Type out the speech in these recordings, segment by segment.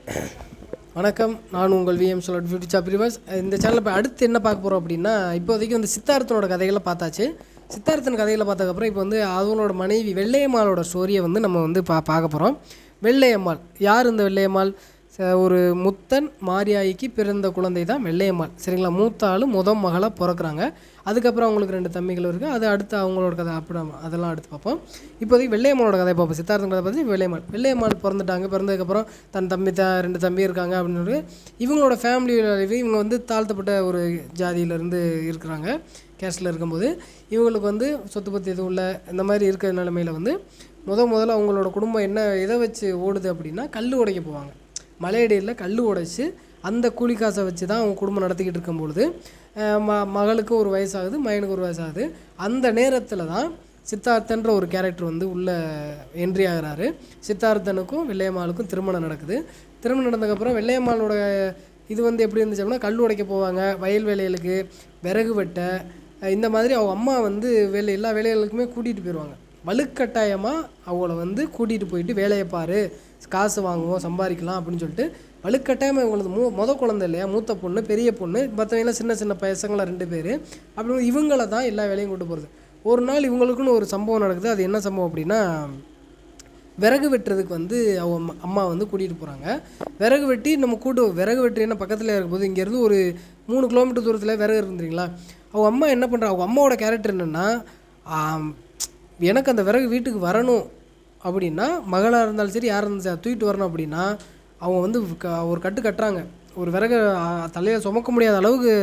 வணக்கம். நான் உங்கள் விஎம் சொல்லட் பியூட்டி ஷாப் ரிவர்ஸ். இந்த சேனலில் இப்போ அடுத்து என்ன பார்க்க போகிறோம் அப்படின்னா, இப்போதைக்கு வந்து சித்தார்த்தனோட கதைகளை பார்த்தாச்சு. சித்தார்த்தன் கதைகளை பார்த்ததுக்கப்புறம் இப்போ வந்து அவங்களோட மனைவி வெள்ளையம்மாளோட ஸ்டோரியை வந்து நம்ம வந்து பார்க்க போகிறோம். வெள்ளையம்மாள் யார்? இந்த வெள்ளையம்மாள் ஒரு முத்தன் மாரியாய்க்கு பிறந்த குழந்தை தான் வெள்ளையம்மாள். சரிங்களா? மூத்த ஆள் மகளாக பிறக்கிறாங்க. அதுக்கப்புறம் அவங்களுக்கு 2 தம்பிகள் இருக்குது. அது அடுத்து அவங்களோட கதை அப்படி அதெல்லாம் அடுத்து பார்ப்போம். இப்போதைக்கு வெள்ளையம்மாளோட கதை பார்ப்போம். சித்தார்த்தன் கதை பார்த்து வெள்ளையம்மாள் பிறந்துட்டாங்க. பிறந்ததுக்கப்புறம் தன் 2 தம்பி இருக்காங்க அப்படின்னு இவங்களோட ஃபேமிலியில் இவங்க வந்து தாழ்த்தப்பட்ட ஒரு ஜாதியிலேருந்து இருக்கிறாங்க. கேஸ்டில் இருக்கும்போது இவங்களுக்கு வந்து சொத்து பற்றி எதுவும் இல்லை. இந்த மாதிரி இருக்கிற நிலைமையில் வந்து முதல்ல அவங்களோட குடும்பம் எதை வச்சு ஓடுது அப்படின்னா, கல் உடைக்க போவாங்க. மலையடியில் கல் உடைச்சி அந்த கூலி காசை வச்சு தான் அவங்க குடும்பம் நடத்திக்கிட்டு இருக்கும்பொழுது மகளுக்கு ஒரு வயசாகுது, மகனுக்கு ஒரு வயசாகுது. அந்த நேரத்தில் தான் சித்தார்த்தன்ற ஒரு கேரக்டர் வந்து உள்ளே என்ட்ரி ஆகிறாரு. சித்தார்த்தனுக்கும் வெள்ளையம்மாளுக்கும் திருமணம் நடக்குது. திருமணம் நடந்ததுக்கப்புறம் வெள்ளையம்மாளோட இது வந்து எப்படி இருந்துச்சு அப்படின்னா, கல் உடைக்க போவாங்க, வயல் வேலைகளுக்கு, விறகு வெட்ட, இந்த மாதிரி அவங்க அம்மா வந்து எல்லா வேலைகளுக்குமே கூட்டிகிட்டு போயிடுவாங்க. வலுக்கட்டாயமாக அவங்கள வந்து கூட்டிகிட்டு போயிட்டு வேலையை பாரு, காசு வாங்குவோம், சம்பாதிக்கலாம் அப்படின்னு சொல்லிட்டு வலுக்கட்டாயமாக இவங்களுக்கு குழந்தை இல்லையா, மூத்த பொண்ணு, பெரிய பொண்ணு, மற்றவங்களாம் சின்ன பசங்களாம் 2 பேர். அப்படி இவங்கள தான் எல்லா வேலையும் கொண்டு போகிறது. ஒரு நாள் இவங்களுக்குன்னு ஒரு சம்பவம் நடக்குது. அது என்ன சம்பவம் அப்படின்னா, விறகு வெட்டுறதுக்கு வந்து அவங்க அம்மா வந்து கூட்டிகிட்டு போகிறாங்க. விறகு வெட்டி விறகு வெட்டி என்ன பக்கத்தில் இருக்கும்போது இங்கேருந்து ஒரு 3 கிலோமீட்டர் தூரத்தில் விறகு இருந்துறீங்களா. அவங்க அம்மா என்ன பண்ணுறாங்க, அவங்க அம்மாவோட கேரக்டர் என்னென்னா, எனக்கு அந்த விறகு வீட்டுக்கு வரணும் அப்படின்னா, மகளாக இருந்தாலும் சரி யாராக இருந்தாலும் சரி தூக்கிட்டு வரணும் அப்படின்னா, அவங்க வந்து ஒரு கட்டு கட்டுறாங்க. ஒரு விறகு தலையில் சுமக்க முடியாத அளவுக்கு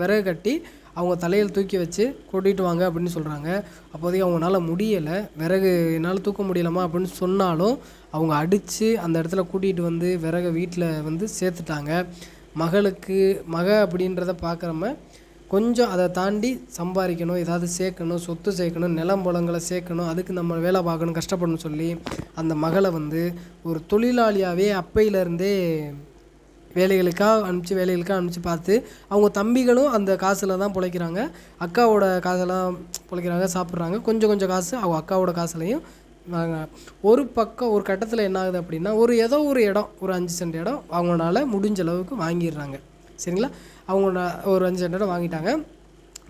விறகு கட்டி அவங்க தலையில் தூக்கி வச்சு கூட்டிகிட்டு வாங்க அப்படின்னு சொல்கிறாங்க. அப்போதைக்கு அவங்களால முடியலை, விறகு என்னால் தூக்க முடியலம்மா அப்படின்னு சொன்னாலும் அவங்க அடித்து அந்த இடத்துல கூட்டிகிட்டு வந்து விறகை வீட்டில் வந்து சேர்த்துட்டாங்க. மக அப்படின்றத பார்க்குறம கொஞ்சம் அதை தாண்டி சம்பாதிக்கணும், ஏதாவது சேர்க்கணும், சொத்து சேர்க்கணும், நிலம் புலங்களை சேர்க்கணும், அதுக்கு நம்ம வேலை பார்க்கணும், கஷ்டப்படணும்னு சொல்லி அந்த மகளை வந்து ஒரு தொழிலாளியாகவே அப்பையிலேருந்தே வேலைகளுக்காக அனுப்பிச்சு பார்த்து அவங்க தம்பிகளும் அந்த காசில் தான் பிழைக்கிறாங்க. அக்காவோட காசெல்லாம் பிழைக்கிறாங்க, சாப்பிட்றாங்க. கொஞ்சம் காசு அவங்க அக்காவோட காசுலையும் வாங்க. ஒரு கட்டத்தில் என்ன ஆகுது அப்படின்னா, ஏதோ ஒரு இடம், ஒரு 5 சென்ட் இடம் அவங்களால முடிஞ்ச அளவுக்கு வாங்கிடுறாங்க. சரிங்களா? அவங்க ஒரு 5 சென்ட் இடம் வாங்கிட்டாங்க.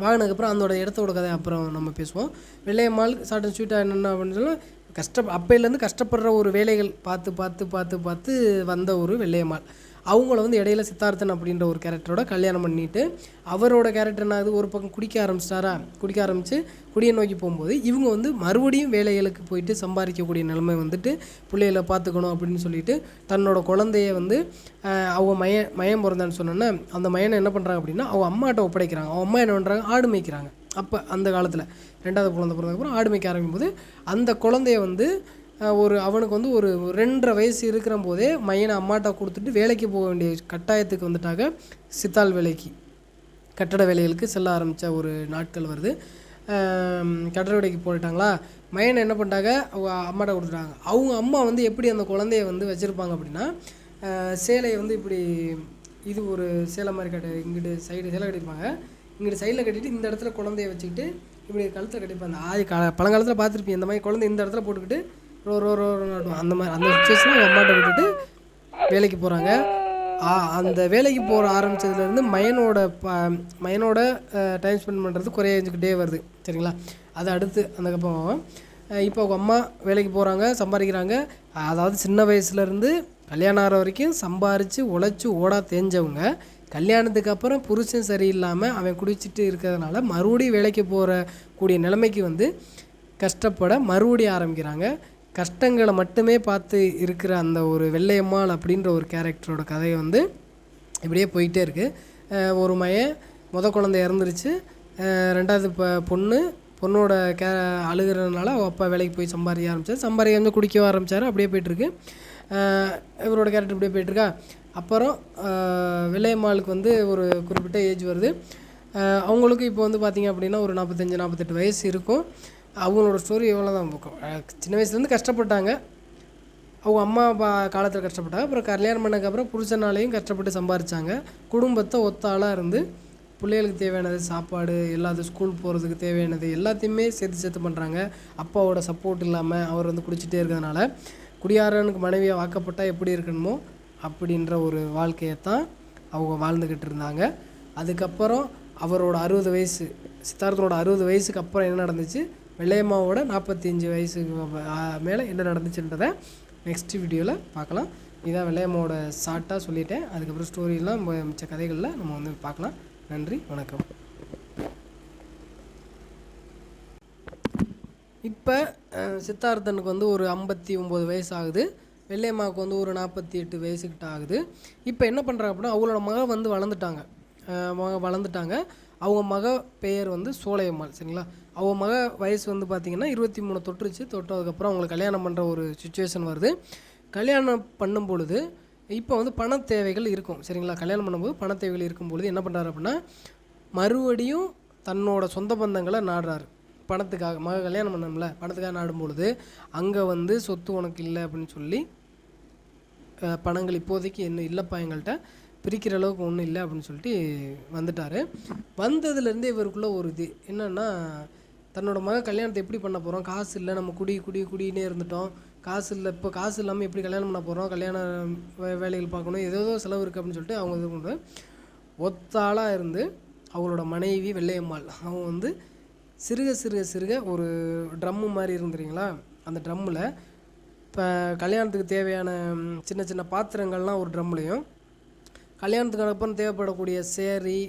வாங்கினதுக்கப்புறம் அதோட இடத்தோட கதை அப்புறம் நம்ம பேசுவோம். வெள்ளையம்மாள் ஷார்ட் அண்ட் ஸ்வீட்டாக என்னென்ன அப்படின்னு சொன்னால், அப்பையிலேருந்து கஷ்டப்படுற ஒரு வேலைகள் பார்த்து வந்த ஒரு வெள்ளையம்மாள். அவங்கள வந்து இடையில சித்தார்த்தன் அப்படின்ற ஒரு கேரக்டரோட கல்யாணம் பண்ணிவிட்டு, அவரோட கேரக்டர் என்ன ஆகுது, ஒரு பக்கம் குடிக்க ஆரம்பித்து குடியை நோக்கி போகும்போது இவங்க வந்து மறுபடியும் வேலைகளுக்கு போயிட்டு சம்பாதிக்கக்கூடிய நிலைமை வந்துட்டு பிள்ளைகளை பார்த்துக்கணும் அப்படின்னு சொல்லிட்டு தன்னோட குழந்தைய வந்து அவங்க மயம் பிறந்தான்னு சொன்னோன்னே அந்த மயனை என்ன பண்ணுறாங்க அப்படின்னா அவங்க அம்மாட்ட ஒப்படைக்கிறாங்க. அவங்க அம்மா என்ன பண்ணுறாங்க, ஆடு மேய்க்கிறாங்க. அப்போ அந்த காலத்தில் 2வது குழந்தை பிறந்ததுக்கப்புறம் ஆடு மேய்க்க ஆரம்பிக்கும் போது அந்த குழந்தைய வந்து அவனுக்கு வந்து ஒரு 2.5 வயசு இருக்கிற போதே மையனை அம்மாட்ட கொடுத்துட்டு வேலைக்கு போக வேண்டிய கட்டாயத்துக்கு வந்துட்டாங்க. சித்தாள் வேலைக்கு, கட்டட வேலைகளுக்கு செல்ல ஆரம்பித்த ஒரு நாட்கள் வருது. கட்டட வேலைக்கு போயிட்டாங்களா, மையனை என்ன பண்ணிட்டாங்க, அவங்க அம்மாட்ட கொடுத்துட்டாங்க. அவங்க அம்மா வந்து எப்படி அந்த குழந்தைய வந்து வச்சுருப்பாங்க அப்படின்னா, சேலையை வந்து இப்படி இது ஒரு சேலை மாதிரி இங்கிட்டு சைடு சேலை கட்டியிருப்பாங்க. இங்கிட்டு சைடில் கட்டிட்டு இந்த இடத்துல குழந்தைய வச்சுக்கிட்டு இப்படி கழுத்தில் கட்டியிருப்பாங்க. பழங்காலத்தில் பார்த்துருப்பீங்க. இந்த மாதிரி குழந்தை இந்த இடத்துல போட்டுக்கிட்டு அந்த மாதிரி அந்த சுச்சுவேஷனில் அவங்க அம்மாட்ட விட்டுட்டு வேலைக்கு போகிறாங்க. அந்த வேலைக்கு போகிற ஆரம்பித்ததுலேருந்து மயனோட டைம் ஸ்பெண்ட் பண்ணுறது குறைஞ்சிக்கிட்டே வருது. சரிங்களா? அது அடுத்து அதுக்கப்புறம் இப்போ அவங்க அம்மா வேலைக்கு போகிறாங்க, சம்பாதிக்கிறாங்க. அதாவது சின்ன வயசுலேருந்து கல்யாணம் ஆகிற வரைக்கும் சம்பாரித்து உழைச்சி தேஞ்சவங்க கல்யாணத்துக்கு அப்புறம் புருஷன் சரியில்லாமல் அவன் குடிச்சிட்டு இருக்கிறதுனால மறுபடியும் வேலைக்கு போகக்கூடிய நிலைமைக்கு வந்து கஷ்டப்பட மறுபடியும் ஆரம்பிக்கிறாங்க. கஷ்டங்களை மட்டுமே பார்த்து இருக்கிற அந்த ஒரு வெள்ளையம்மாள் அப்படின்ற ஒரு கேரக்டரோட கதையை வந்து இப்படியே போயிட்டே இருக்குது. ஒரு குழந்தை இறந்துருச்சு. 2வது பொண்ணோட அழுகிறதுனால அவள் அப்பா வேலைக்கு போய் சம்பாதிக்க ஆரம்பித்தார். குடிக்க ஆரம்பித்தார். அப்படியே போய்ட்டுருக்கு. இவரோட கேரக்டர் இப்படியே போய்ட்டுருக்கா. அப்புறம் வெள்ளையம்மாளுக்கு வந்து ஒரு குறிப்பிட்ட ஏஜ் வருது. அவங்களுக்கு இப்போ வந்து பார்த்திங்க அப்படின்னா ஒரு 45-48 வயசு இருக்கும். அவங்களோட ஸ்டோரி எவ்வளோ தான் இருக்கும். சின்ன வயசுலேருந்து கஷ்டப்பட்டாங்க. அவங்க அம்மா அப்பா காலத்தில் கஷ்டப்பட்டாங்க. அப்புறம் கல்யாணம் பண்ணதுக்கப்புறம் புருஷனாலேயும் கஷ்டப்பட்டு சம்பாதிச்சாங்க. குடும்பத்தை ஒத்த ஆளாக இருந்து பிள்ளைகளுக்கு தேவையானது சாப்பாடு, எல்லாத்தையும் ஸ்கூல் போகிறதுக்கு தேவையானது எல்லாத்தையுமே சேர்த்து பண்ணுறாங்க. அப்பாவோட சப்போர்ட் இல்லாமல் அவர் வந்து குடிச்சிட்டே இருக்கிறதுனால குடியாரனுக்கு மனைவியாக வாக்கப்பட்டால் எப்படி இருக்கணுமோ அப்படின்ற ஒரு வாழ்க்கையைத்தான் அவங்க வாழ்ந்துக்கிட்டு இருந்தாங்க. அதுக்கப்புறம் அவரோட 60 வயசு, சித்தார்த்தனோட 60 வயசுக்கு அப்புறம் என்ன நடந்துச்சு, வெள்ளையம்மாவோட 45 வயசுக்கு மேலே என்ன நடந்துச்சுன்றதை நெக்ஸ்ட் வீடியோவில் பார்க்கலாம். இதான் வெள்ளையம்மாவோட ஷார்ட்டாக சொல்லிட்டேன். அதுக்கப்புறம் ஸ்டோரியெலாம் மிச்ச கதைகளில் நம்ம வந்து பார்க்கலாம். நன்றி, வணக்கம். இப்போ சித்தார்த்தனுக்கு வந்து ஒரு 59 வயசு ஆகுது. வெள்ளையம்மாவுக்கு வந்து ஒரு 48 வயசுக்கிட்ட ஆகுது. இப்போ என்ன பண்ணுறாங்க அப்படின்னா, அவங்களோட மகள் வந்து வளர்ந்துட்டாங்க. அவங்க மக பெயர் வந்து சோலையம்மாள். சரிங்களா? அவங்க மக வயசு வந்து பார்த்திங்கன்னா 23 தொட்டதுக்கப்புறம் அவங்களுக்கு கல்யாணம் பண்ணுற ஒரு சுச்சுவேஷன் வருது. கல்யாணம் பண்ணும் பொழுது இப்போ வந்து பண தேவைகள் இருக்கும். சரிங்களா? கல்யாணம் பண்ணும்போது பண தேவைகள் இருக்கும் பொழுது என்ன பண்ணுறாரு அப்படின்னா, மறுபடியும் தன்னோட சொந்த பந்தங்களை நாடுறாரு. பணத்துக்காக. மக கல்யாணம் பண்ணோம்ல, பணத்துக்காக நாடும்பொழுது அங்கே வந்து சொத்து உனக்கு இல்லை அப்படின்னு சொல்லி, பணங்கள் இப்போதைக்கு என்ன இல்லைப்பா, எங்கள்கிட்ட பிரிக்கிற அளவுக்கு ஒன்றும் இல்லை அப்படின்னு சொல்லிட்டு வந்துட்டார். வந்ததுலேருந்தே இவருக்குள்ளே ஒரு இது என்னென்னா, தன்னோட மக கல்யாணத்தை எப்படி பண்ண போகிறோம், காசு இல்லை, நம்ம குடினே இருந்துட்டோம், காசு இல்லை, இப்போ காசு இல்லாமல் எப்படி கல்யாணம் பண்ண போகிறோம், கல்யாண வேலைகள் பார்க்கணும், ஏதோ செலவு இருக்குது அப்படின்னு சொல்லிட்டு அவங்க இது பண்ணுறது. ஒத்தாளாக இருந்து அவங்களோட மனைவி வெள்ளையம்மாள் அவங்க வந்து சிறுக ஒரு ட்ரம்மு மாதிரி இருந்துறீங்களா, அந்த ட்ரம்மில் இப்போ கல்யாணத்துக்கு தேவையான சின்ன சின்ன பாத்திரங்கள்லாம் ஒரு ட்ரம்லையும், கல்யாணத்துக்கு அப்புறம் தேவைப்படக்கூடிய சேரீ,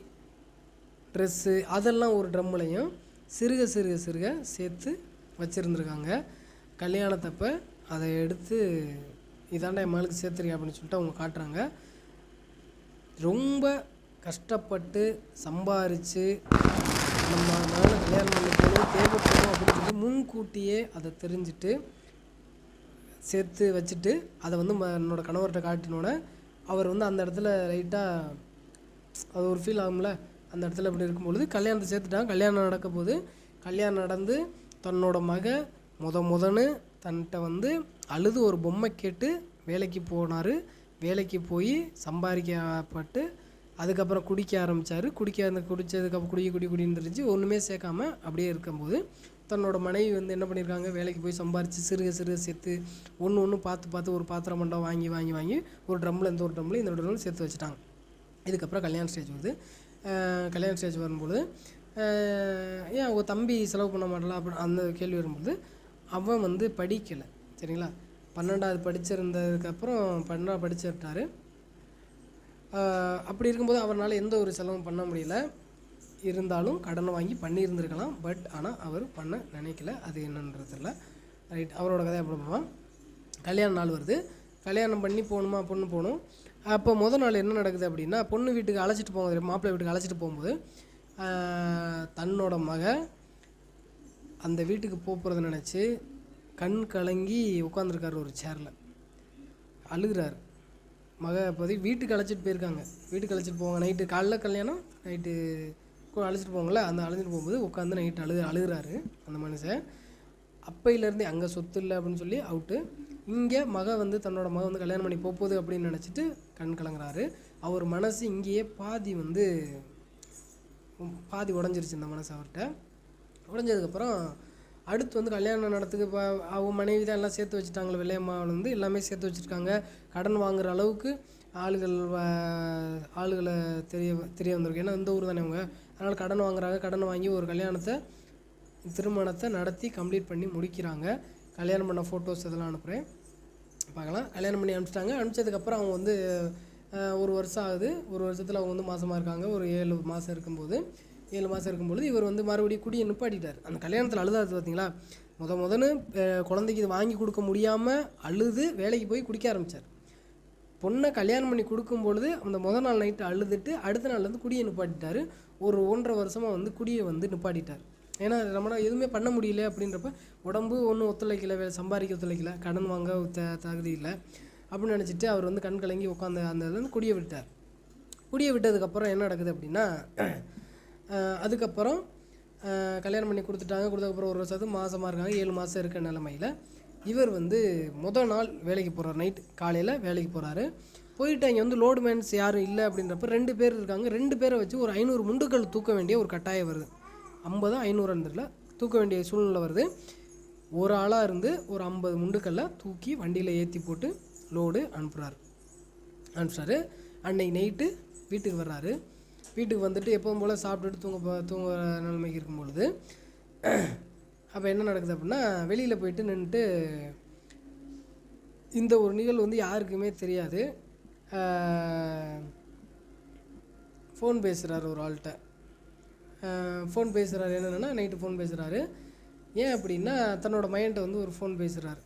ட்ரெஸ்ஸு அதெல்லாம் ஒரு ட்ரம்லையும் சிறுக சேர்த்து வச்சுருந்துருக்காங்க. கல்யாணத்தப்போ அதை எடுத்து இதாண்டா என் மகளுக்கு சேர்த்துருக்கேன் அப்படின்னு சொல்லிட்டு அவங்க காட்டுறாங்க. ரொம்ப கஷ்டப்பட்டு சம்பாரித்து நம்ம மகளை கல்யாணம் பண்ணிக்கணும் தேவைப்படும் அப்படின்னு சொல்லி முன்கூட்டியே அதை தெரிஞ்சுட்டு சேர்த்து வச்சுட்டு அதை வந்து என்னோடய கணவர்கிட்ட காட்டினோன்னே அவர் வந்து அந்த இடத்துல லைட்டாக அது ஒரு ஃபீல் ஆகும்ல, அந்த இடத்துல இப்படி இருக்கும்பொழுது கல்யாணத்தை சேர்த்துட்டாங்க. கல்யாணம் நடக்க போது, கல்யாணம் நடந்து தன்னோட மக முதன்னு தன்கிட்ட வந்து அழுது ஒரு பொம்மை கேட்டு வேலைக்கு போனார். வேலைக்கு போய் சம்பாதிக்கப்பட்டு அதுக்கப்புறம் குடிக்க ஆரம்பித்தார். குடித்ததுக்கப்புறம் குடின்னு தெரிஞ்சு ஒன்றுமே சேர்க்காம அப்படியே இருக்கும்போது தன்னோட மனைவி வந்து என்ன பண்ணியிருக்காங்க, வேலைக்கு போய் சம்பாரித்து சிறுக சேர்த்து ஒன்று பார்த்து ஒரு பாத்திரம் மண்டா வாங்கி ஒரு ட்ரம்மில் இந்த ட்ரம்மில் சேர்த்து வச்சுட்டாங்க. இதுக்கப்புறம் கல்யாண ஸ்டேஜ் வருது. கல்யாண ஸ்டேஜ் வரும்போது ஏன் அவங்க தம்பி செலவு பண்ண மாட்டலாம் அப்படின்னு அந்த கேள்வி வரும்போது, அவன் வந்து படிக்கலை. சரிங்களா? 12வது படிச்சிருந்ததுக்கப்புறம் 12வது படிச்சிட்டாரு. அப்படி இருக்கும்போது அவரால் எந்த ஒரு செலவும் பண்ண முடியல. இருந்தாலும் கடனை வாங்கி பண்ணியிருந்துருக்கலாம். பட் ஆனால் அவர் பண்ண நினைக்கல. அது என்னன்றதில்ல. ரைட், அவரோட கதையை அப்படி போவான். கல்யாண நாள் வருது. கல்யாணம் பண்ணி போகணுமா, பொண்ணு போகணும். அப்போ முதல் நாள் என்ன நடக்குது அப்படின்னா, பொண்ணு வீட்டுக்கு அழைச்சிட்டு போங்க, மாப்பிள்ளை வீட்டுக்கு அழைச்சிட்டு போகும்போது தன்னோட மக அந்த வீட்டுக்கு போகிறத நினச்சி கண் கலங்கி உட்காந்துருக்காரு ஒரு சேரில், அழுகிறார். மக இப்போதைக்கு வீட்டுக்கு அழைச்சிட்டு போயிருக்காங்க. வீட்டுக்கு அழைச்சிட்டு போவாங்க. நைட்டு காலைல கல்யாணம், நைட்டு அழைச்சிட்டு போவாங்களே, அந்த அழைச்சிட்டு போகும்போது உட்காந்து நைட்டு அழுகிறாரு அந்த மனுஷன். அப்பையிலேருந்தே அங்கே சொத்து இல்லை அப்படின்னு சொல்லி அவுட்டு. இங்கே மக வந்து தன்னோட மக வந்து கல்யாணம் பண்ணி போகுது அப்படின்னு நினச்சிட்டு கண் கலங்குறாரு. அவர் மனசு இங்கேயே பாதி உடஞ்சிருச்சு. இந்த மனசு அவர்கிட்ட உடஞ்சதுக்கப்புறம் அடுத்து வந்து கல்யாணம் நடத்துக்கு இப்போ அவங்க மனைவி தான் எல்லாம் சேர்த்து வச்சுட்டாங்களே, வெள்ளையம்மாவில் வந்து எல்லாமே சேர்த்து வச்சுருக்காங்க. கடன் வாங்குகிற அளவுக்கு ஆளுகளை தெரிய வந்திருக்கு. ஏன்னா இந்த ஊர் தானே அவங்க, அதனால் கடன் வாங்குறாங்க. கடன் வாங்கி ஒரு திருமணத்தை நடத்தி கம்ப்ளீட் பண்ணி முடிக்கிறாங்க. கல்யாணம் பண்ண ஃபோட்டோஸ் இதெல்லாம் அனுப்புகிறேன், பார்க்கலாம். கல்யாணம் பண்ணி அனுப்பிச்சதுக்கப்புறம் அவங்க வந்து ஒரு வருஷம் ஆகுது. ஒரு வருஷத்தில் அவங்க வந்து மாதமாக இருக்காங்க. ஒரு 7 மாதம் இருக்கும்போது இவர் வந்து மறுபடியும் குடியை நிப்பாட்டிட்டார். அந்த கல்யாணத்தில் அழுதாது பார்த்தீங்களா, முதன்னு குழந்தைக்கு இது வாங்கி கொடுக்க முடியாமல் அழுது வேலைக்கு போய் குடிக்க ஆரம்பித்தார். பொண்ணை கல்யாணம் பண்ணி கொடுக்கும்பொழுது அந்த முதல் நாள் நைட்டு அழுதுட்டு அடுத்த நாள் வந்து குடியை நிப்பாட்டிட்டார். ஒரு 1.5 வருஷமாக வந்து குடியை வந்து நிப்பாட்டிட்டார். ஏன்னா நம்மளால் எதுவுமே பண்ண முடியல அப்படின்றப்ப உடம்பு ஒன்றும் ஒத்துழைக்கல, சம்பாதிக்க ஒத்துழைக்கல, கடன் வாங்க தகுதி இல்லை அப்படின்னு நினச்சிட்டு அவர் வந்து கண் கலங்கி உட்காந்து அந்த இதில் வந்து குடியை விட்டார். குடியை விட்டதுக்கப்புறம் என்ன நடக்குது அப்படின்னா, அதுக்கப்புறம் கல்யாணம் பண்ணி கொடுத்ததுக்கப்புறம் ஒரு வருஷத்துக்கு மாதமாக இருக்காங்க. 7 மாதம் இருக்க நிலைமையில் இவர் வந்து நாள் வேலைக்கு போகிறார். நைட்டு காலையில் வேலைக்கு போகிறாரு. போயிட்டு அங்கே வந்து லோடு மேன்ஸ் யாரும் இல்லை அப்படின்றப்ப 2 பேர் இருக்காங்க. 2 பேரை வச்சு ஒரு 500 முண்டுகள் தூக்க வேண்டிய ஒரு கட்டாயம் வருது. 50 500 தெரியல, தூக்க வேண்டிய சூழ்நிலை வருது. ஒரு ஆளாக இருந்து ஒரு 50 முண்டுக்கல்ல தூக்கி வண்டியில் ஏற்றி போட்டு லோடு அனுப்புகிறார். அனுப்பிச்சாரு. அன்னைக்கு நைட்டு வீட்டுக்கு வர்றாரு. வீட்டுக்கு வந்துட்டு எப்பவும் போல் சாப்பிட்டுட்டு தூங்குற நிலைமைக்கு இருக்கும்பொழுது அப்போ என்ன நடக்குது அப்படின்னா, வெளியில் போயிட்டு நின்றுட்டு இந்த ஒரு நிகழ்வு வந்து யாருக்குமே தெரியாது. ஃபோன் பேசுகிறாரு ஒரு ஆள்கிட்ட. ஃபோன் பேசுகிறாரு என்னென்னா, நைட்டு ஃபோன் பேசுகிறாரு. ஏன் அப்படின்னா, தன்னோட மையன்ட்ட வந்து ஒரு ஃபோன் பேசுகிறாரு.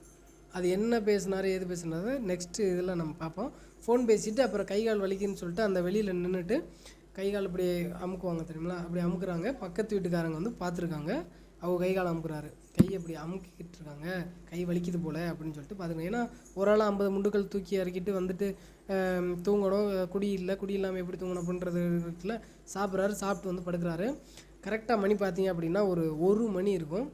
அது என்ன பேசினார் ஏது பேசுனாரு நெக்ஸ்ட்டு இதில் நம்ம பார்ப்போம். ஃபோன் பேசிவிட்டு அப்புறம் கை கால் வலிக்குன்னு சொல்லிட்டு அந்த வெளியில் நின்றுட்டு கை கால் இப்படி அமுக்குவாங்க தெரியுங்களா, அப்படி அமுக்குறாங்க. பக்கத்து வீட்டுக்காரங்க வந்து பார்த்துருக்காங்க. அவங்க கை கால் அமுக்குறாரு, கை அப்படி அமுக்கிக்கிட்டு இருக்காங்க, கை வலிக்குது போல் அப்படின்னு சொல்லிட்டு பார்த்துக்கணும். ஏன்னா ஒரு ஆள் 50 முண்டுகள் தூக்கி இறக்கிட்டு வந்துட்டு தூங்கணும், குடி இல்லாமல் எப்படி தூங்கணும் அப்படின்றது இருக்குல்ல. சாப்பிட்றாரு, சாப்பிட்டு வந்து படுக்கிறாரு. கரெக்டாக மணி பார்த்தீங்க அப்படின்னா ஒரு மணி இருக்கும்.